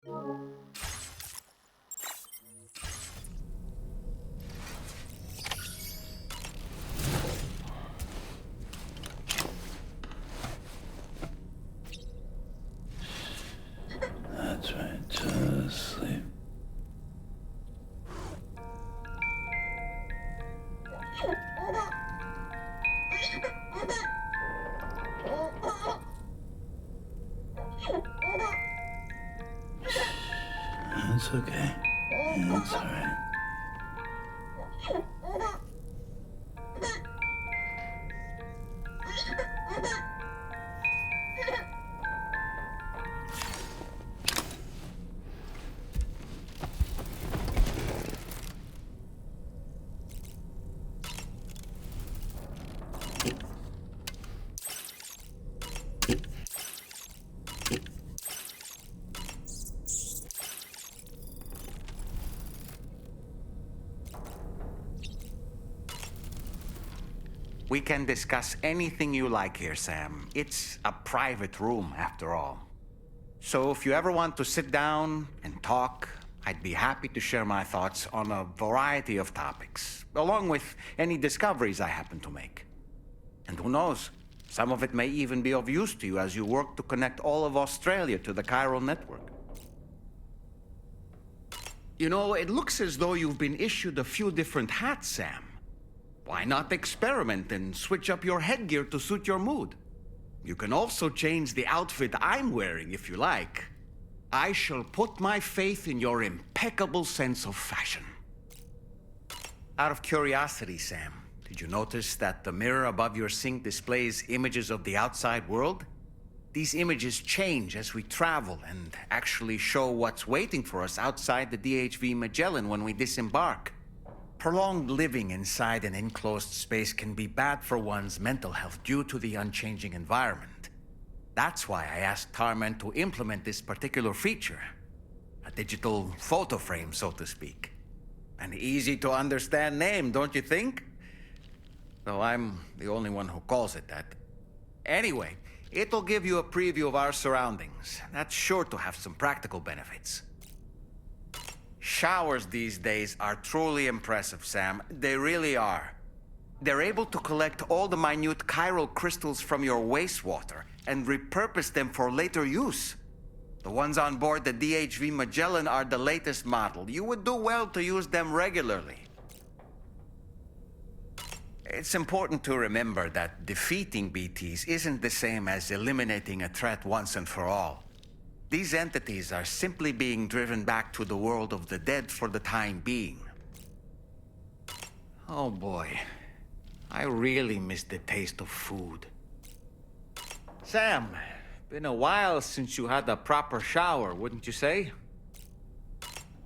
That's right, just sleep. It's okay. It's alright. We can discuss anything you like here, Sam. It's a private room, after all. So if you ever want to sit down and talk, I'd be happy to share my thoughts on a variety of topics, along with any discoveries I happen to make. And who knows, some of it may even be of use to you as you work to connect all of Australia to the chiral network. You know, it looks as though you've been issued a few different hats, Sam. Why not experiment and switch up your headgear to suit your mood? You can also change the outfit I'm wearing if you like. I shall put my faith in your impeccable sense of fashion. Out of curiosity, Sam, did you notice that the mirror above your sink displays images of the outside world? These images change as we travel and actually show what's waiting for us outside the DHV Magellan when we disembark. Prolonged living inside an enclosed space can be bad for one's mental health due to the unchanging environment. That's why I asked Tarman to implement this particular feature. A digital photo frame, so to speak. An easy to understand name, don't you think? Though I'm the only one who calls it that. Anyway, it'll give you a preview of our surroundings. That's sure to have some practical benefits. Showers these days are truly impressive, Sam. They really are. They're able to collect all the minute chiral crystals from your wastewater and repurpose them for later use. The ones on board the DHV Magellan are the latest model. You would do well to use them regularly. It's important to remember that defeating BTs isn't the same as eliminating a threat once and for all. These entities are simply being driven back to the world of the dead for the time being. Oh boy, I really miss the taste of food. Sam, been a while since you had a proper shower, wouldn't you say?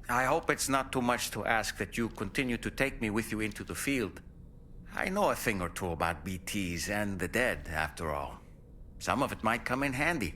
I hope it's not too much to ask that you continue to take me with you into the field. I know a thing or two about BTs and the dead, after all. Some of it might come in handy.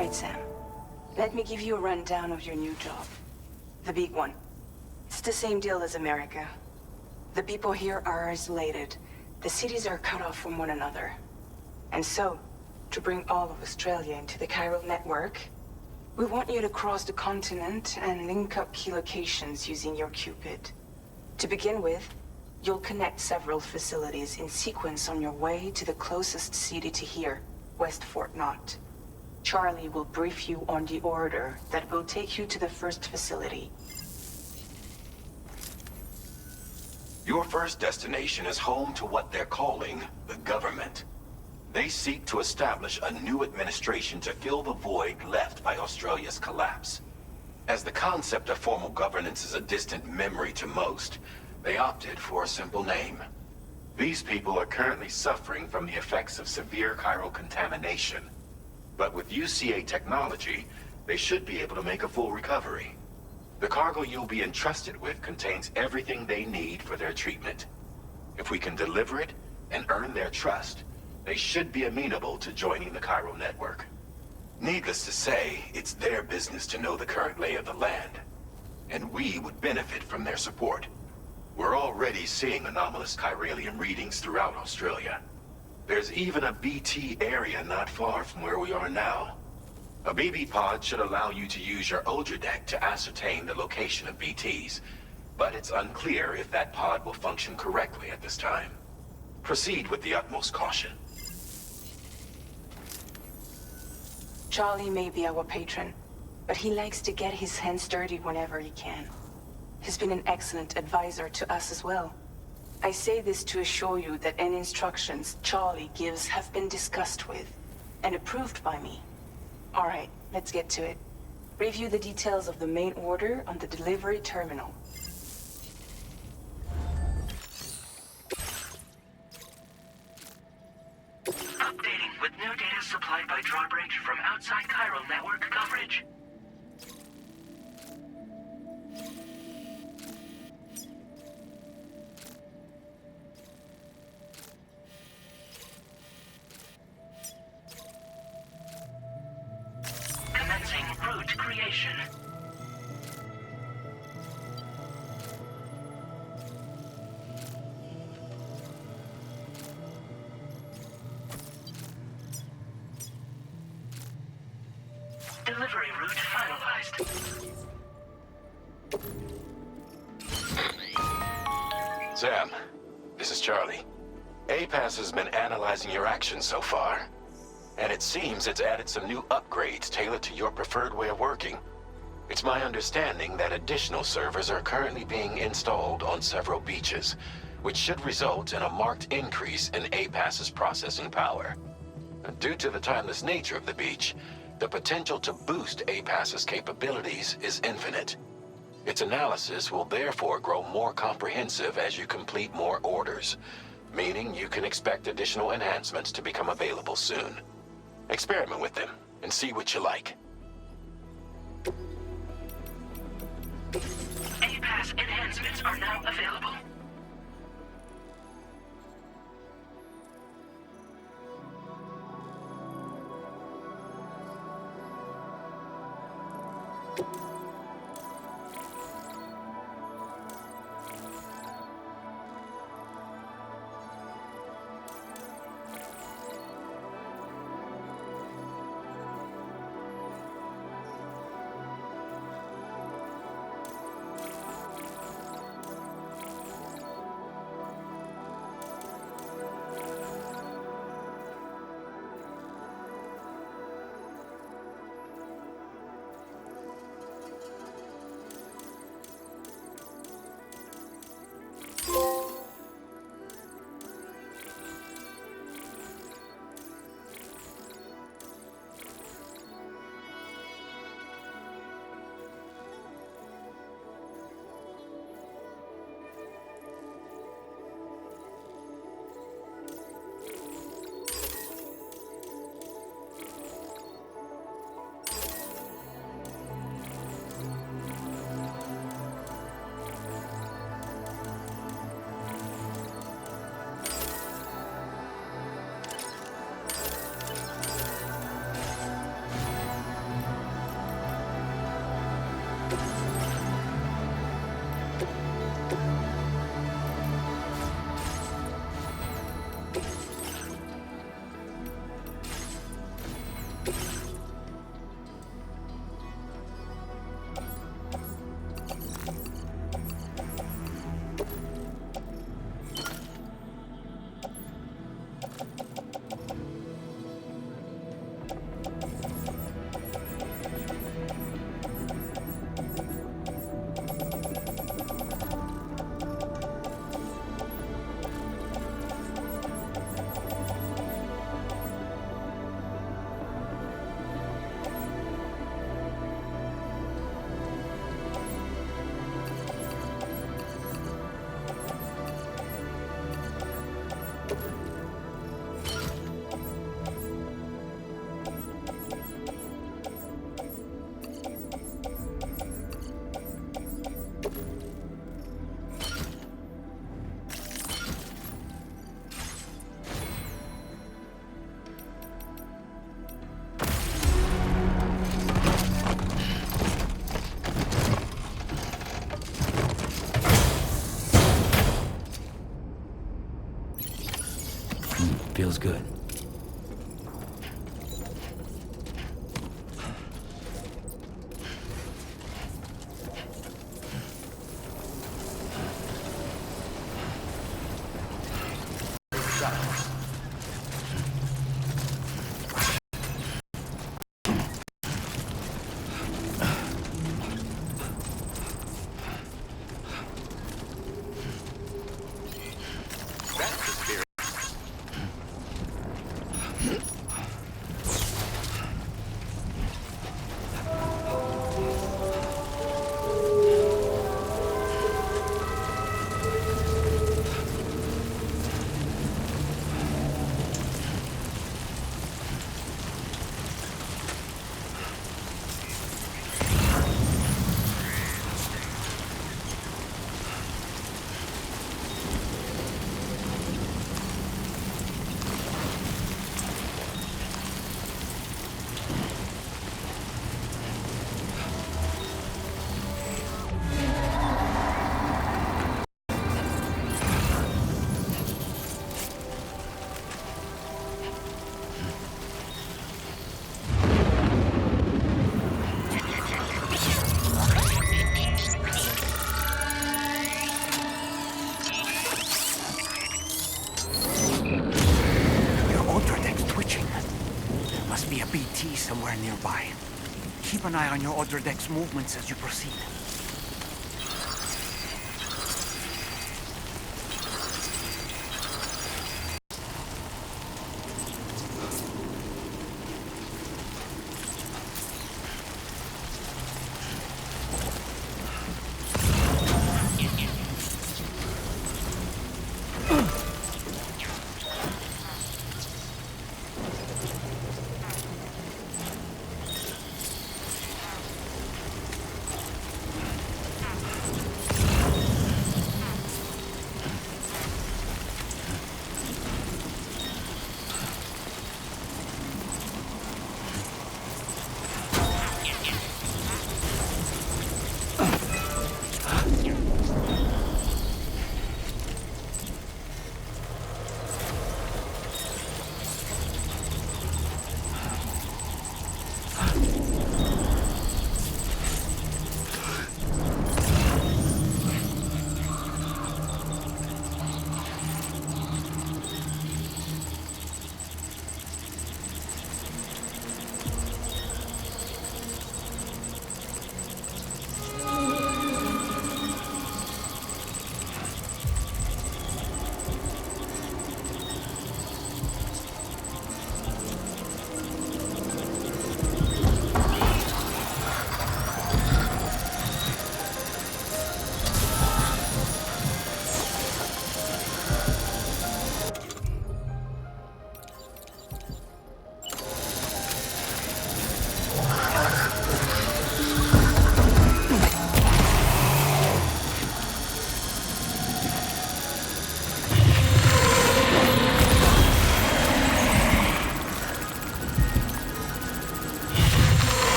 Right, Sam. Let me give you a rundown of your new job. The big one. It's the same deal as America. The people here are isolated. The cities are cut off from one another. And so, to bring all of Australia into the chiral network, we want you to cross the continent and link up key locations using your Cupid. To begin with, you'll connect several facilities in sequence on your way to the closest city to here, West Fort Knott. Charlie will brief you on the order that will take you to the first facility. Your first destination is home to what they're calling the government. They seek to establish a new administration to fill the void left by Australia's collapse. As the concept of formal governance is a distant memory to most, they opted for a simple name. These people are currently suffering from the effects of severe chiral contamination. But with UCA technology, they should be able to make a full recovery. The cargo you'll be entrusted with contains everything they need for their treatment. If we can deliver it and earn their trust, they should be amenable to joining the chiral network. Needless to say, it's their business to know the current lay of the land, and we would benefit from their support. We're already seeing anomalous chiralium readings throughout Australia. There's even a BT area not far from where we are now. A BB pod should allow you to use your Ultra deck to ascertain the location of BTs, but it's unclear if that pod will function correctly at this time. Proceed with the utmost caution. Charlie may be our patron, but he likes to get his hands dirty whenever he can. He's been an excellent advisor to us as well. I say this to assure you that any instructions Charlie gives have been discussed with and approved by me. All right, let's get to it. Review the details of the main order on the delivery terminal. Updating with new data supplied by drawbridge from outside chiral network coverage. Commencing route creation. Delivery route finalized. Sam, this is Charlie. APAS has been analyzing your actions so far, and it seems it's added some new upgrades tailored to your preferred way of working. It's my understanding that additional servers are currently being installed on several beaches, which should result in a marked increase in APAS's processing power. Due to the timeless nature of the beach, the potential to boost APAS's capabilities is infinite. Its analysis will therefore grow more comprehensive as you complete more orders, meaning you can expect additional enhancements to become available soon. Experiment with them and see what you like. APAS enhancements are now available. feels good. That's the spirit. Your auto deck's twitching. There must be a BT somewhere nearby. Keep an eye on your auto deck's movements as you proceed.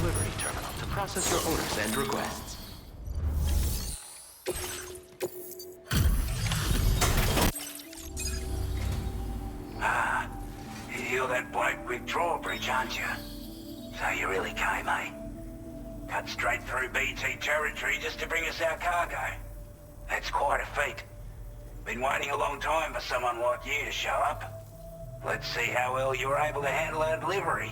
delivery terminal to process your orders and requests. You're that bloke with drawbridge, aren't you? So you really came, eh? Cut straight through BT territory just to bring us our cargo. That's quite a feat. Been waiting a long time for someone like you to show up. Let's see how well you were able to handle our delivery.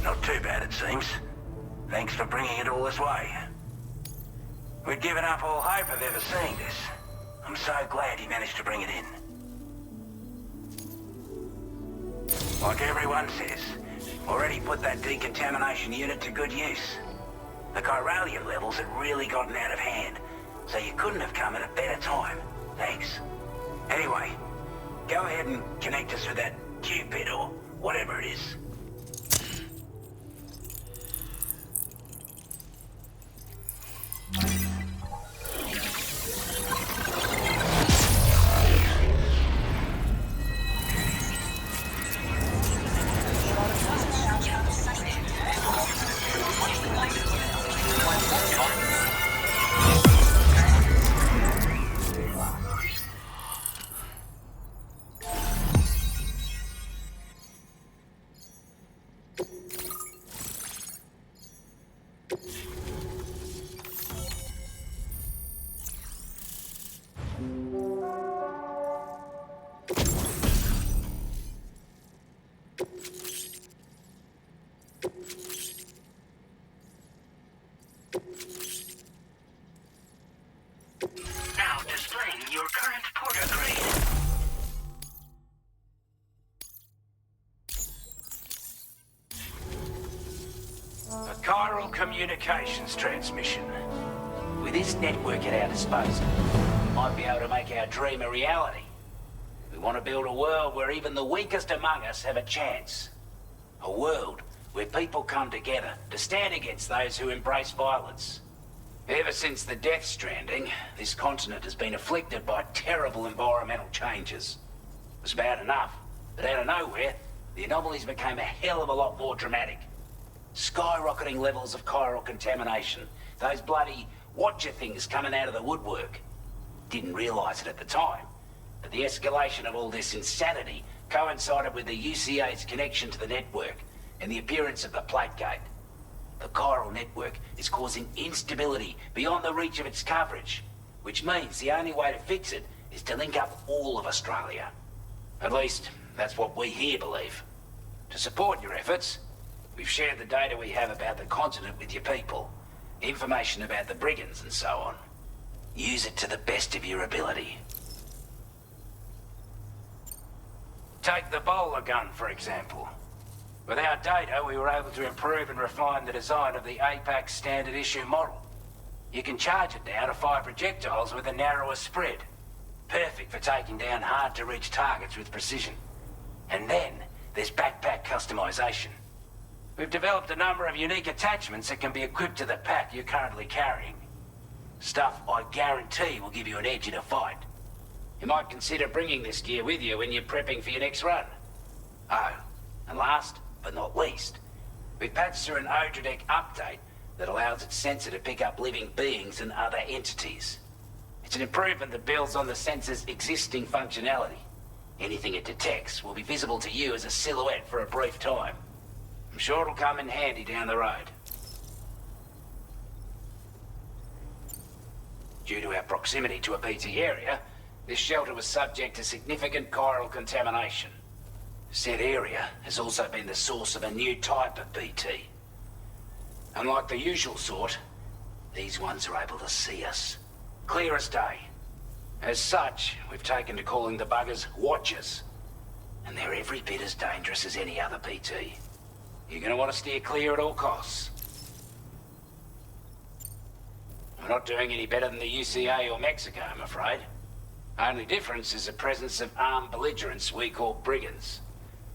Not too bad, it seems. Thanks for bringing it all this way. We'd given up all hope of ever seeing this. I'm so glad you managed to bring it in. Like everyone says, already put that decontamination unit to good use. The chiralium levels had really gotten out of hand, so you couldn't have come at a better time. Thanks. Anyway, go ahead and connect us with that Cupid or whatever it is. Now displaying your current porter grade. A chiral communications transmission. With this network at our disposal, we might be able to make our dream a reality. We want to build a world where even the weakest among us have a chance. A world where people come together to stand against those who embrace violence. Ever since the Death Stranding, this continent has been afflicted by terrible environmental changes. It was bad enough, but out of nowhere, the anomalies became a hell of a lot more dramatic. Skyrocketing levels of chiral contamination. Those bloody watcher things coming out of the woodwork. Didn't realize it at the time, but the escalation of all this insanity coincided with the UCA's connection to the network and the appearance of the plate gate. The chiral network is causing instability beyond the reach of its coverage, which means the only way to fix it is to link up all of Australia. At least, that's what we here believe. To support your efforts, we've shared the data we have about the continent with your people, information about the brigands and so on. Use it to the best of your ability. Take the bowler gun, for example. With our data, we were able to improve and refine the design of the APAC standard issue model. You can charge it now to fire projectiles with a narrower spread. Perfect for taking down hard-to-reach targets with precision. And then, there's backpack customization. We've developed a number of unique attachments that can be equipped to the pack you're currently carrying. Stuff I guarantee will give you an edge in a fight. You might consider bringing this gear with you when you're prepping for your next run. Oh, and last but not least, we've patched through an Odradek update that allows its sensor to pick up living beings and other entities. It's an improvement that builds on the sensor's existing functionality. Anything it detects will be visible to you as a silhouette for a brief time. I'm sure it'll come in handy down the road. Due to our proximity to a BT area, this shelter was subject to significant chiral contamination. Said area has also been the source of a new type of BT. Unlike the usual sort, these ones are able to see us. Clear as day. As such, we've taken to calling the buggers Watchers. And they're every bit as dangerous as any other BT. You're gonna want to steer clear at all costs. We're not doing any better than the UCA or Mexico, I'm afraid. Only difference is the presence of armed belligerents we call brigands,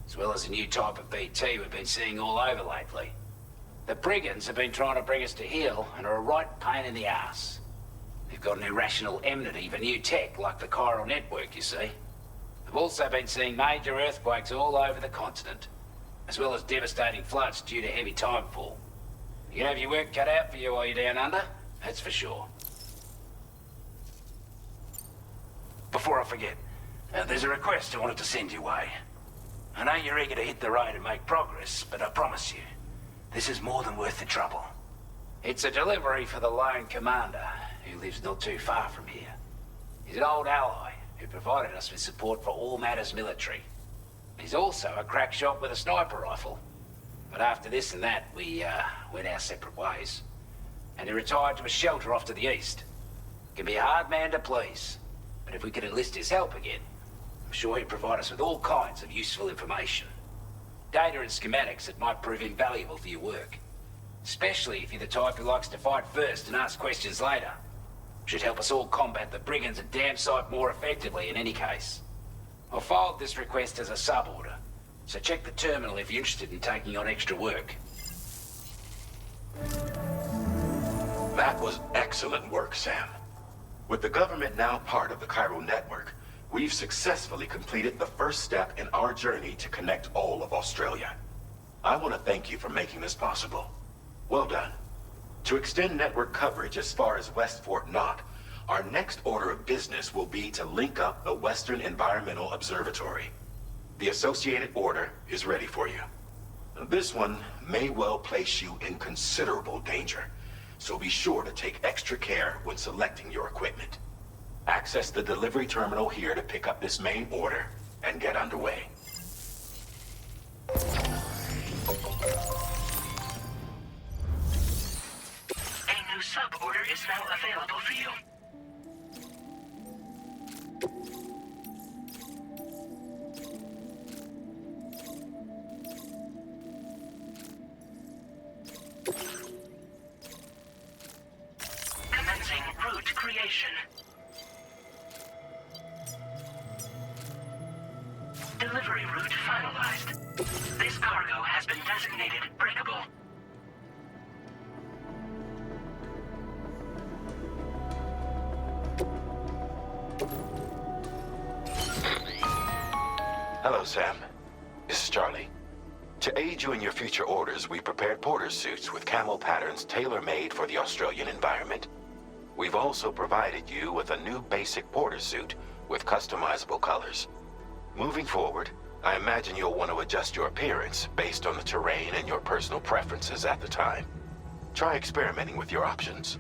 as well as a new type of BT we've been seeing all over lately. The brigands have been trying to bring us to heel and are a right pain in the ass. They've got an irrational enmity for new tech like the chiral network, you see. We've also been seeing major earthquakes all over the continent, as well as devastating floods due to heavy timefall. You can have your work cut out for you while you're down under, that's for sure. Before I forget, there's a request I wanted to send your way. I know you're eager to hit the road and make progress, but I promise you, this is more than worth the trouble. It's a delivery for the lone commander, who lives not too far from here. He's an old ally who provided us with support for all matters military. He's also a crack shot with a sniper rifle. But after this and that, we went our separate ways. And he retired to a shelter off to the east. Can be a hard man to please, but if we could enlist his help again, I'm sure he'd provide us with all kinds of useful information. Data and schematics that might prove invaluable for your work. Especially if you're the type who likes to fight first and ask questions later. Should help us all combat the brigands at Dam Site more effectively in any case. I filed this request as a sub-order, so check the terminal if you're interested in taking on extra work. That was excellent work, Sam. With the government now part of the chiral network, we've successfully completed the first step in our journey to connect all of Australia. I want to thank you for making this possible. Well done. To extend network coverage as far as West Fort Knott, our next order of business will be to link up the Western Environmental Observatory. The associated order is ready for you. This one may well place you in considerable danger, so be sure to take extra care when selecting your equipment. Access the delivery terminal here to pick up this main order and get underway. A new sub-order is now available for you. Commencing route creation. Delivery route finalized. This cargo has been designated breakable. Hello, Sam. This is Charlie. To aid you in your future orders, we prepared porter suits with camo patterns tailor-made for the Australian environment. We've also provided you with a new basic porter suit with customizable colors. Moving forward, I imagine you'll want to adjust your appearance based on the terrain and your personal preferences at the time. Try experimenting with your options.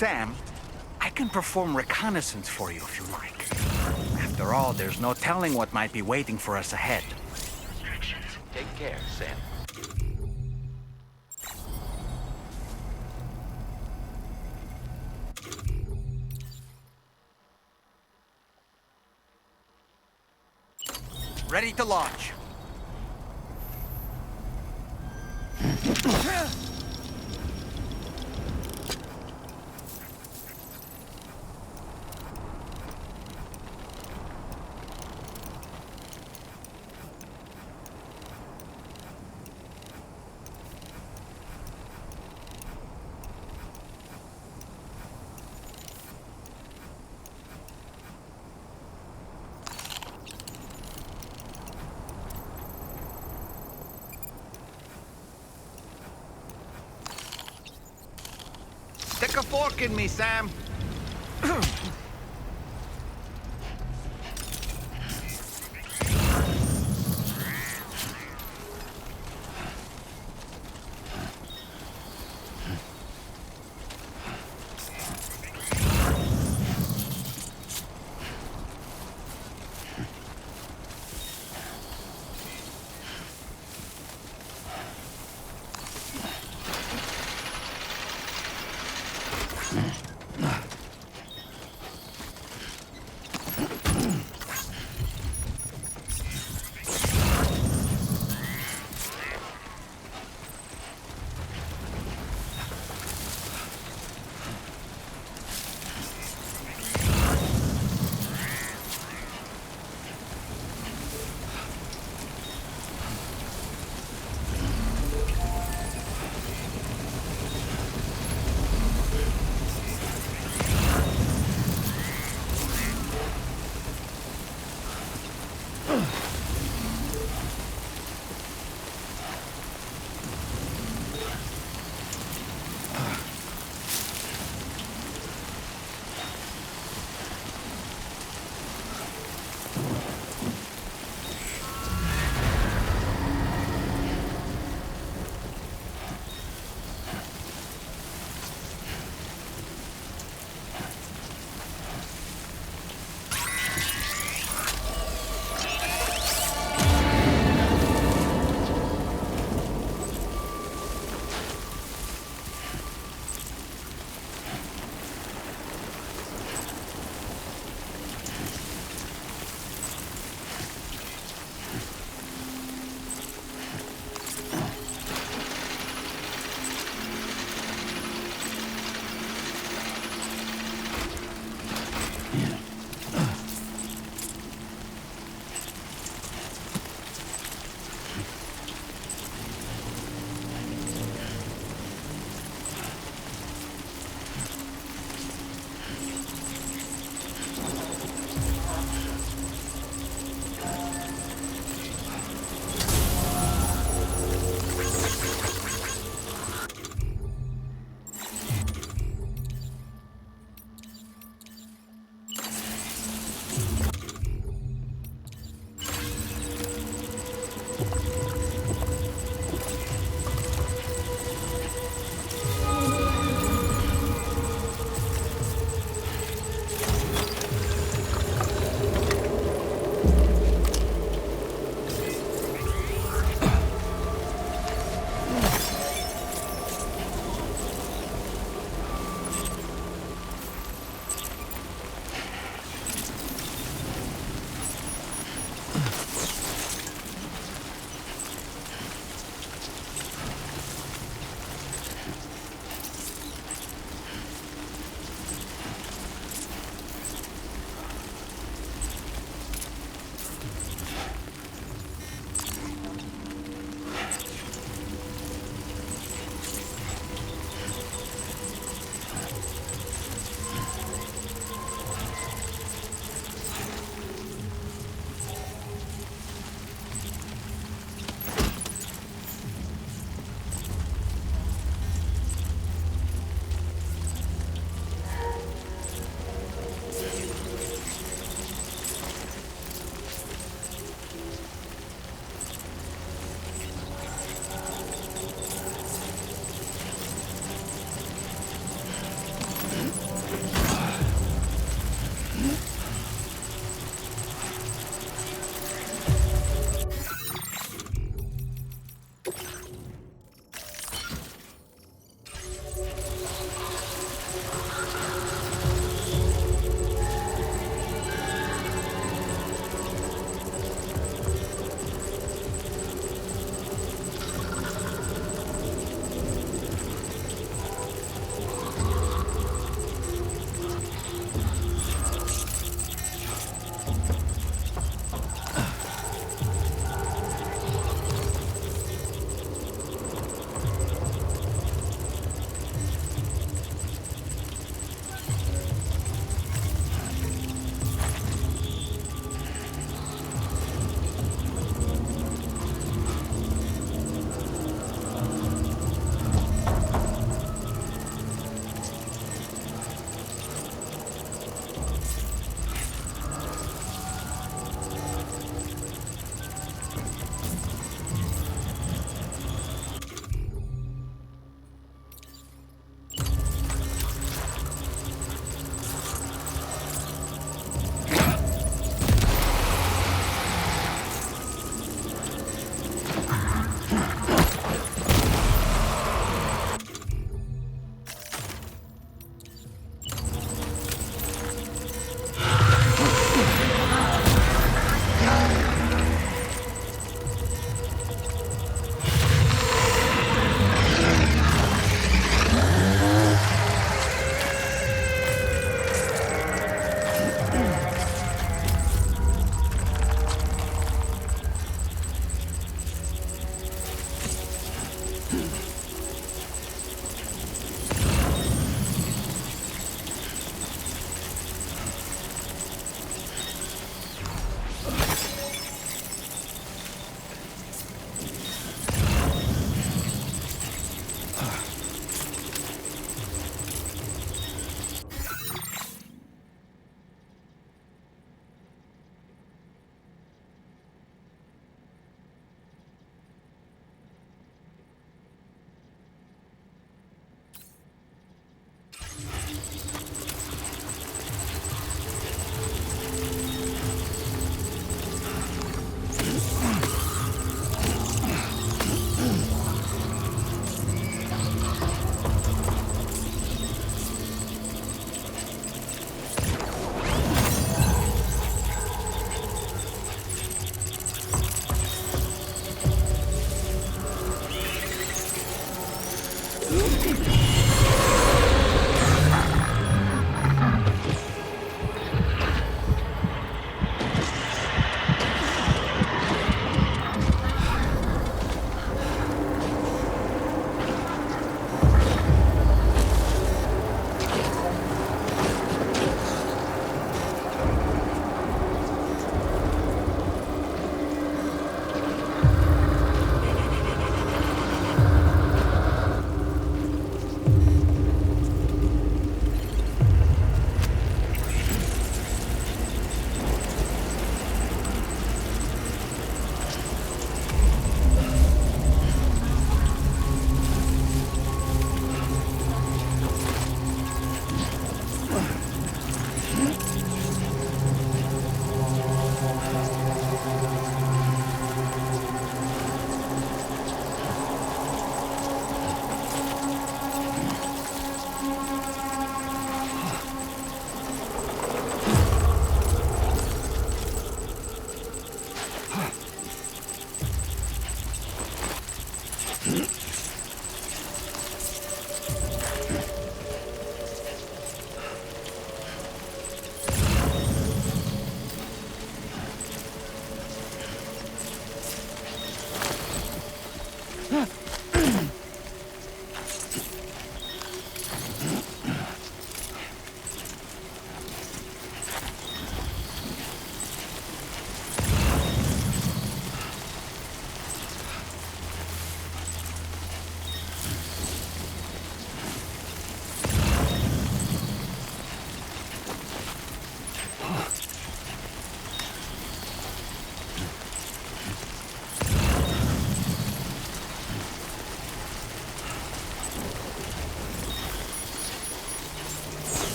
Sam, I can perform reconnaissance for you if you like. After all, there's no telling what might be waiting for us ahead. Restrictions. Take care, Sam. Ready to launch. Stick a fork in me, Sam.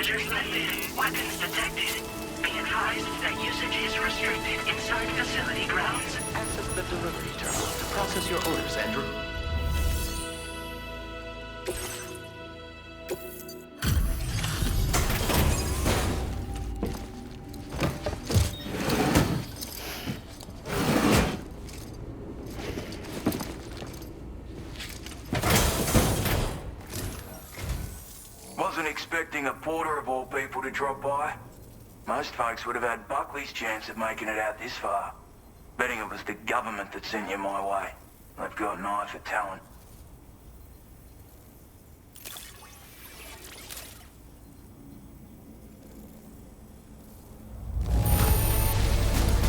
Passengers lifted. Weapons detected. Be advised that usage is restricted inside facility grounds. Access the delivery terminal to process your orders, Andrew. Wasn't expecting a porter of all people to drop by. Most folks would have had Buckley's chance of making it out this far. Betting it was the government that sent you my way. They've got an eye for talent.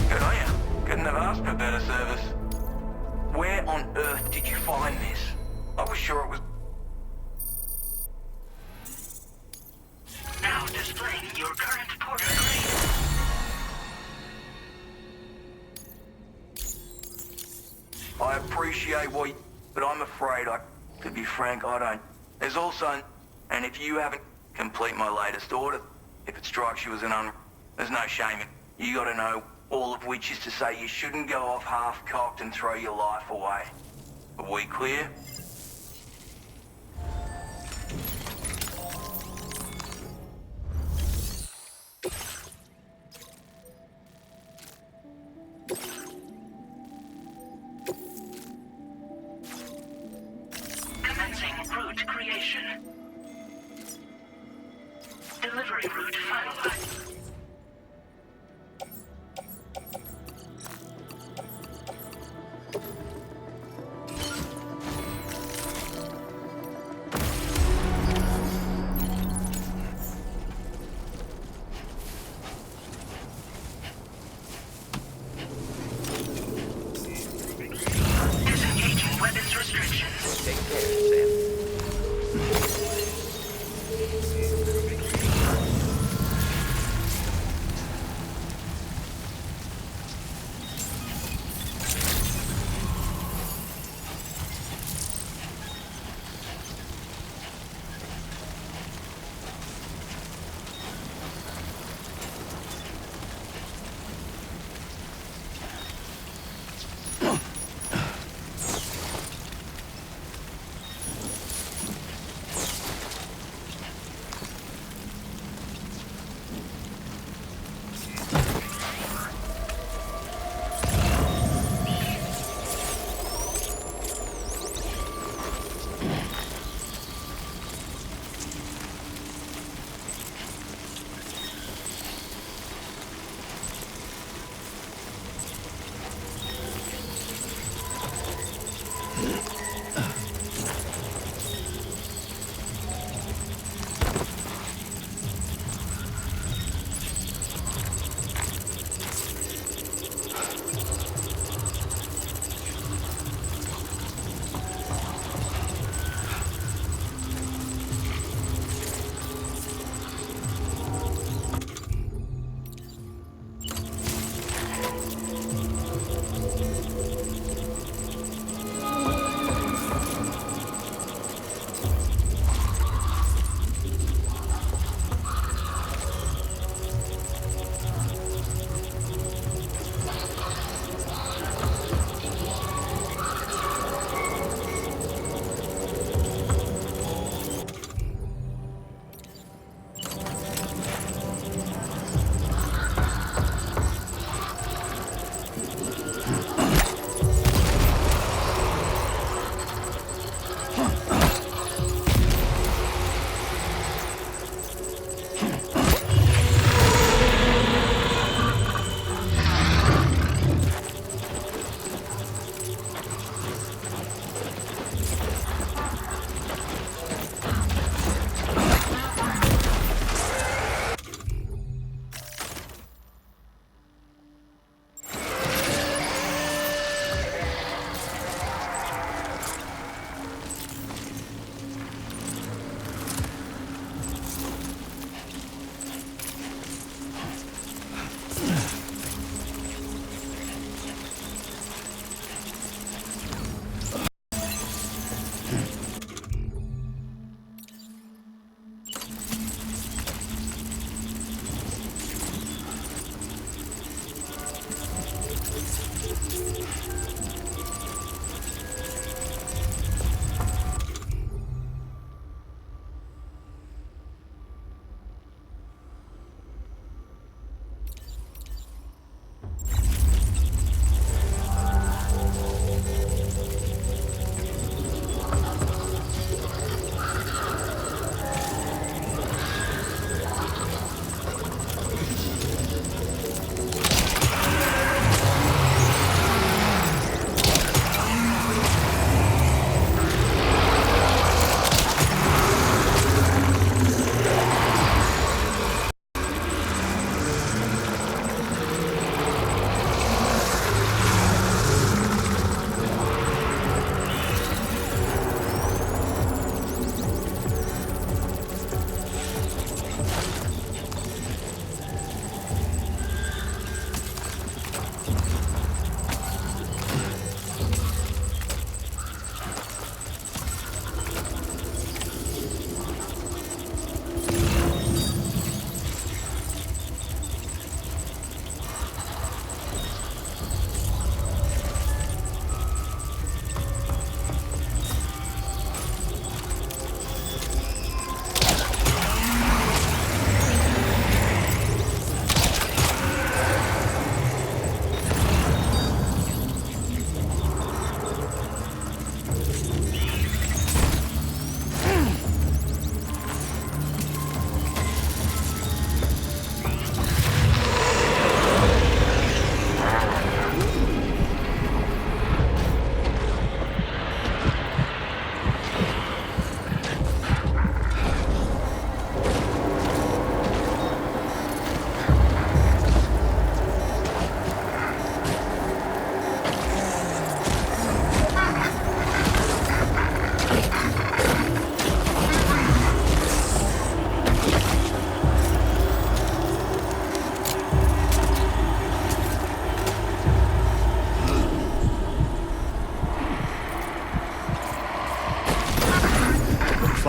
Good on you. Couldn't have asked for better service. Where on earth did you find this? I was sure it was... Now displaying your current porter grade. I appreciate what you... But I'm afraid to be frank, I don't. There's also... And if you haven't complete my latest order, if it strikes you as an there's no shame in... You gotta know, all of which is to say you shouldn't go off half-cocked and throw your life away. Are we clear? Commencing route creation. Delivery route finalized. Disengaging weapons restrictions. Take care, Sam.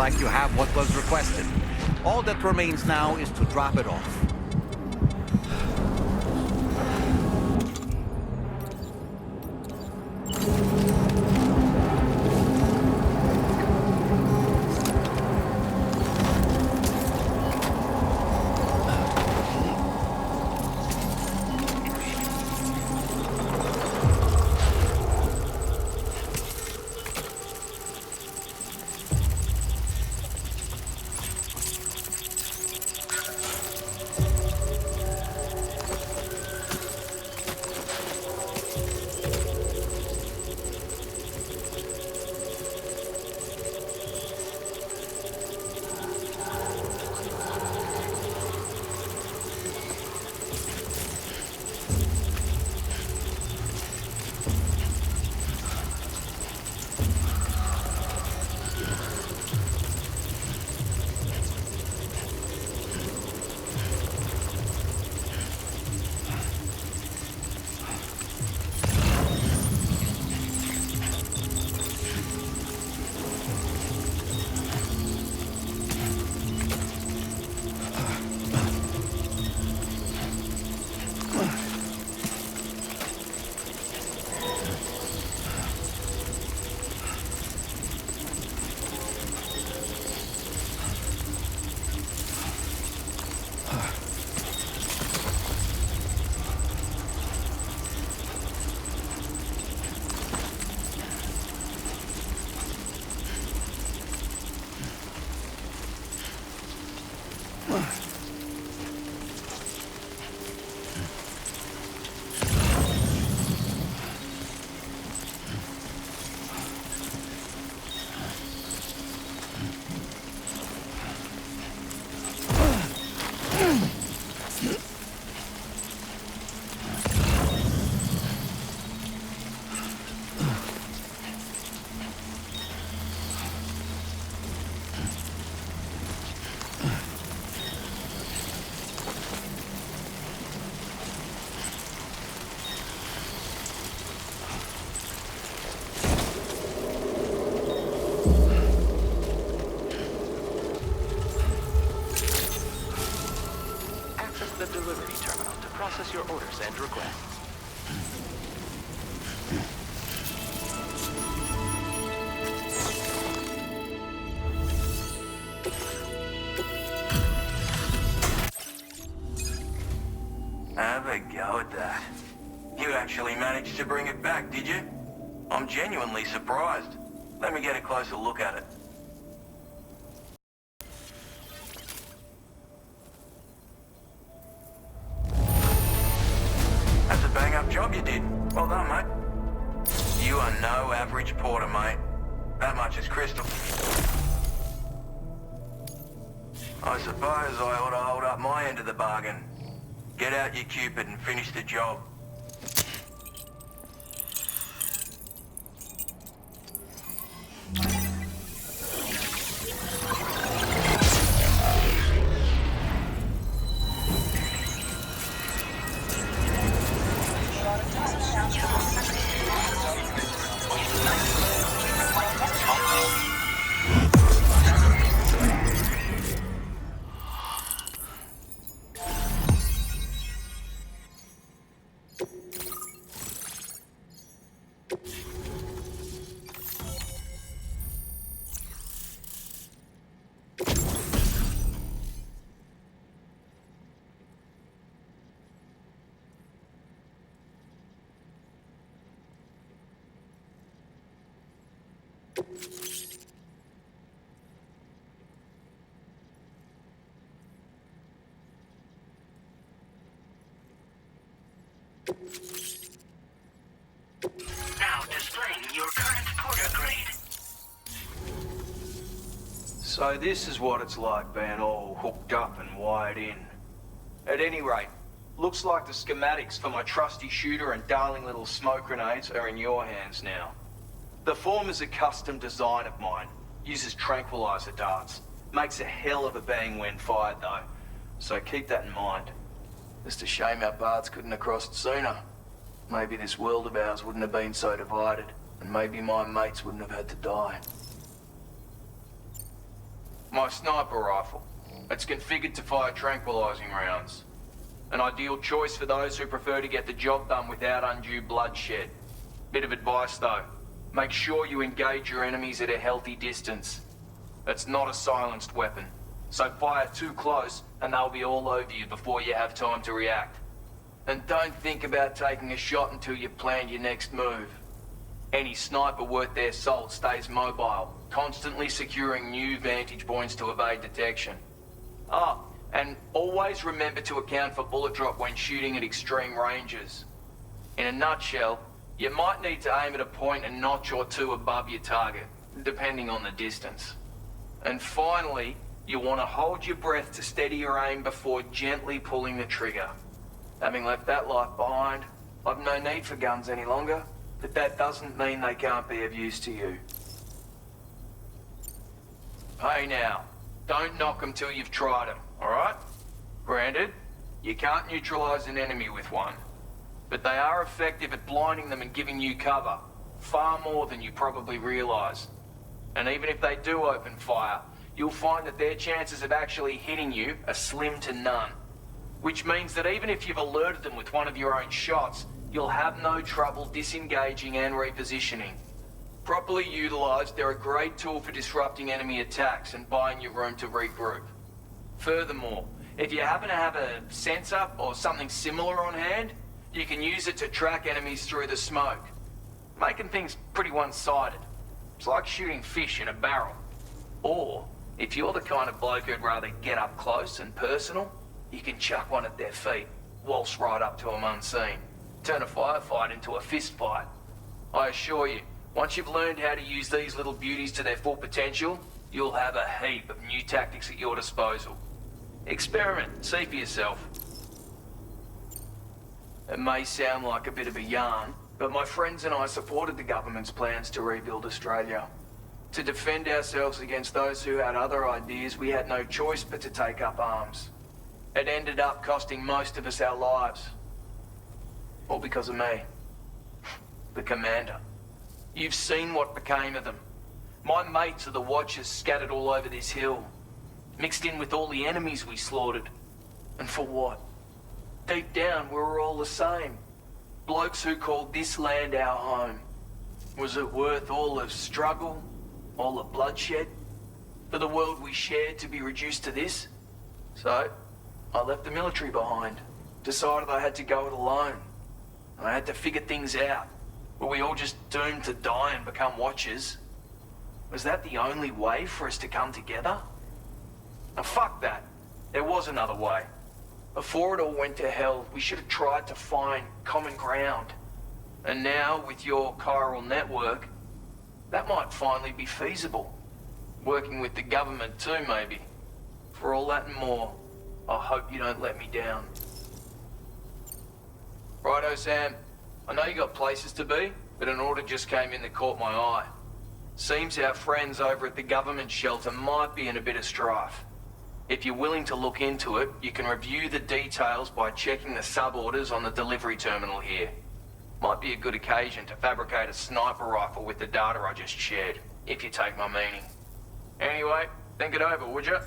like you have what was requested. All that remains now is to drop it off. The delivery terminal to process your orders and requests. Have a go at that. You actually managed to bring it back, did you? I'm genuinely surprised. Let me get a closer look at it. That's a bang-up job you did. Well done, mate. You are no average porter, mate. That much is crystal. I suppose I ought to hold up my end of the bargain. Get out your Cupid and finish the job. Now displaying your current porter grade. So this is what it's like being all hooked up and wired in. At any rate, looks like the schematics for my trusty shooter and darling little smoke grenades are in your hands now. The form is a custom design of mine. Uses tranquilizer darts. Makes a hell of a bang when fired though. So keep that in mind. Just a shame our paths couldn't have crossed sooner. Maybe this world of ours wouldn't have been so divided. And maybe my mates wouldn't have had to die. My sniper rifle. It's configured to fire tranquilizing rounds. An ideal choice for those who prefer to get the job done without undue bloodshed. Bit of advice though. Make sure you engage your enemies at a healthy distance. It's not a silenced weapon, so fire too close and they'll be all over you before you have time to react. And don't think about taking a shot until you've planned your next move. Any sniper worth their salt stays mobile, constantly securing new vantage points to evade detection. Ah, and always remember to account for bullet drop when shooting at extreme ranges. In a nutshell, you might need to aim at a point a notch or two above your target, depending on the distance. And finally, you want to hold your breath to steady your aim before gently pulling the trigger. Having left that life behind, I've no need for guns any longer, but that doesn't mean they can't be of use to you. Hey now, don't knock them till you've tried them, alright? Granted, you can't neutralize an enemy with one, but they are effective at blinding them and giving you cover, far more than you probably realize. And even if they do open fire, you'll find that their chances of actually hitting you are slim to none. Which means that even if you've alerted them with one of your own shots, you'll have no trouble disengaging and repositioning. Properly utilized, they're a great tool for disrupting enemy attacks and buying you room to regroup. Furthermore, if you happen to have a sensor or something similar on hand, you can use it to track enemies through the smoke, making things pretty one-sided. It's like shooting fish in a barrel. Or, if you're the kind of bloke who'd rather get up close and personal, you can chuck one at their feet, waltz right up to them unseen, turn a firefight into a fist fight. I assure you, once you've learned how to use these little beauties to their full potential, you'll have a heap of new tactics at your disposal. Experiment, see for yourself. It may sound like a bit of a yarn, but my friends and I supported the government's plans to rebuild Australia. To defend ourselves against those who had other ideas, we had no choice but to take up arms. It ended up costing most of us our lives. All because of me. The commander. You've seen what became of them. My mates are the Watchers scattered all over this hill. Mixed in with all the enemies we slaughtered. And for what? Deep down, we were all the same. Blokes who called this land our home. Was it worth all the struggle? All the bloodshed? For the world we shared to be reduced to this? So, I left the military behind. Decided I had to go it alone. I had to figure things out. Were we all just doomed to die and become Watchers? Was that the only way for us to come together? Now fuck that. There was another way. Before it all went to hell, we should have tried to find common ground. And now, with your chiral network, that might finally be feasible. Working with the government too, maybe. For all that and more, I hope you don't let me down. Righto, Sam. I know you got places to be, but an order just came in that caught my eye. Seems our friends over at the government shelter might be in a bit of strife. If you're willing to look into it, you can review the details by checking the sub-orders on the delivery terminal here. Might be a good occasion to fabricate a sniper rifle with the data I just shared, if you take my meaning. Anyway, think it over, would you?